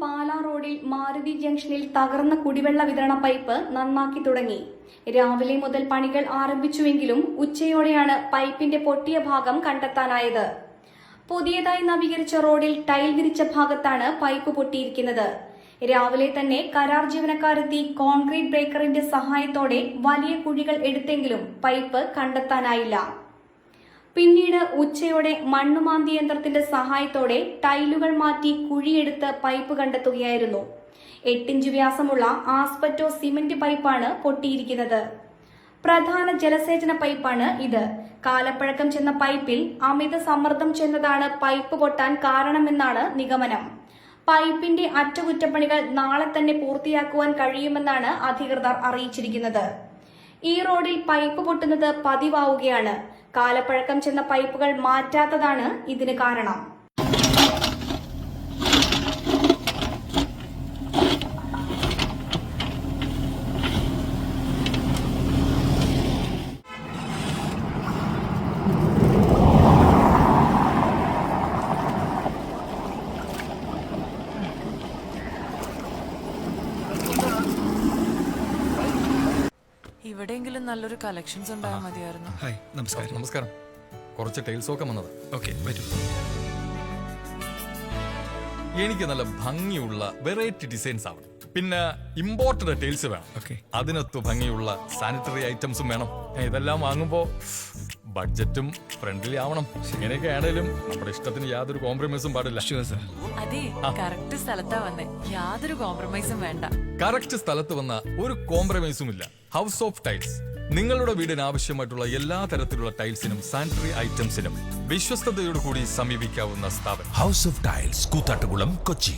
പാലാ റോഡിൽ മാരുതി ജംഗ്ഷനിൽ തകർന്ന കുടിവെള്ള വിതരണ പൈപ്പ് നന്നാക്കി തുടങ്ങി. രാവിലെ മുതൽ പണികൾ ആരംഭിച്ചുവെങ്കിലും ഉച്ചയോടെയാണ് പൈപ്പിന്റെ പൊട്ടിയ ഭാഗം കണ്ടെത്താനായത്. പുതിയതായി നവീകരിച്ച റോഡിൽ ടൈൽ വിരിച്ച ഭാഗത്താണ് പൈപ്പ് പൊട്ടിയിരിക്കുന്നത്. രാവിലെ തന്നെ കരാർ ജീവനക്കാരെത്തി കോൺക്രീറ്റ് ബ്രേക്കറിന്റെ സഹായത്തോടെ വലിയ കുഴികൾ എടുത്തെങ്കിലും പൈപ്പ് കണ്ടെത്താനായില്ല. പിന്നീട് ഉച്ചയോടെ മണ്ണുമാന്തി യന്ത്രത്തിന്റെ സഹായത്തോടെ ടൈലുകൾ മാറ്റി കുഴിയെടുത്ത് പൈപ്പ് കണ്ടെത്തുകയായിരുന്നു. 8 ഇഞ്ച് വ്യാസമുള്ള ആസ്പെറ്റോ സിമന്റ് പൈപ്പാണ് പൊട്ടിയിരിക്കുന്നത്. പ്രധാന ജലസേചന പൈപ്പാണ് ഇത്. കാലപ്പഴക്കം ചെന്ന പൈപ്പിൽ അമിത സമ്മർദ്ദം ചെന്നതാണ് പൈപ്പ് പൊട്ടാൻ കാരണമെന്നാണ് നിഗമനം. പൈപ്പിന്റെ അറ്റകുറ്റപ്പണികൾ നാളെ തന്നെ പൂർത്തിയാക്കുവാൻ കഴിയുമെന്നാണ് അധികൃതർ അറിയിച്ചിരിക്കുന്നത്. ഈ റോഡിൽ പൈപ്പ് പൊട്ടുന്നത് പതിവാവുകയാണ്. കാലപ്പഴക്കം ചെന്ന പൈപ്പുകൾ മാറ്റാത്തതാണ് ഇതിന് കാരണം. ഇവിടെയെങ്കിലും നല്ലൊരു കളക്ഷൻസ് ഉണ്ടായാൽ മതിയായിരുന്നു. ഹായ്, നമസ്കാരം. നമസ്കാരം. കുറച്ച് ടൈൽസ് ഒക്കെ വന്നത്. ഓക്കെ, വരൂ. എനിക്ക് നല്ല ഭംഗിയുള്ള വെറൈറ്റി ഡിസൈൻസ് ആവണം. പിന്നെ ഇമ്പോർട്ടഡ് ടൈൽസ് വേണം. ഓക്കെ. അതിനൊത്ത് ഭംഗിയുള്ള സാനിറ്ററി ഐറ്റംസും വേണം. ഇതെല്ലാം വാങ്ങുമ്പോ ബഡ്ജറ്റും ഫ്രണ്ട്ലി ആവണം. ഇങ്ങനെയൊക്കെ ആണേലും നമ്മുടെ ഇഷ്ടത്തിന് യാതൊരു കോംപ്രമൈസും പാടില്ല. Sure sir. അതെ, കറക്റ്റ് സ്ഥലത്താ വന്നേ. യാതൊരു കോംപ്രമൈസും വേണ്ട. കറക്റ്റ് സ്ഥലത്ത് വന്ന ഒരു കോംപ്രമൈസും ഇല്ല. ഹൗസ് ഓഫ് ടൈൽസ് നിങ്ങളുടെ വീടിന് ആവശ്യമായിട്ടുള്ള എല്ലാ തരത്തിലുള്ള ടൈൽസിനും സാനിറ്ററി ഐറ്റംസിനും വിശ്വസ്തയോടുകൂടി സമീപിക്കാവുന്ന സ്ഥാപനം house of tiles, Koothattukulam, Kochi.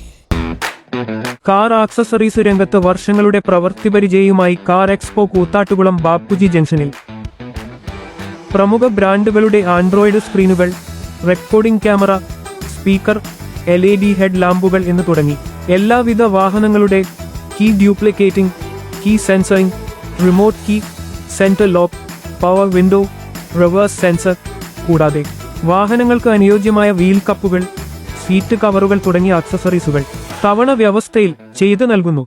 Car accessories രംഗത്ത് വർഷങ്ങളുടെ പ്രവൃത്തി പരിചയവുമായി കാർ എക്സ്പോ കൂത്താട്ടുകുളം ബാപ്പുജി ജംഗ്ഷനിൽ. പ്രമുഖ ബ്രാൻഡുകളുടെ ആൻഡ്രോയിഡ് സ്ക്രീനുകൾ, recording camera, speaker, LED head ലാമ്പുകൾ എന്ന് തുടങ്ങി എല്ലാവിധ വാഹനങ്ങളുടെ key duplicating, key sensoring, remote key, centre lock, power window, reverse sensor, കൂടാതെ വാഹനങ്ങൾക്ക് അനുയോജ്യമായ വീൽ കപ്പുകൾ, സീറ്റ് കവറുകൾ തുടങ്ങിയ ആക്സസറീസുകൾ തവണ വ്യവസ്ഥയിൽ ചെയ്തു നൽകുന്നു.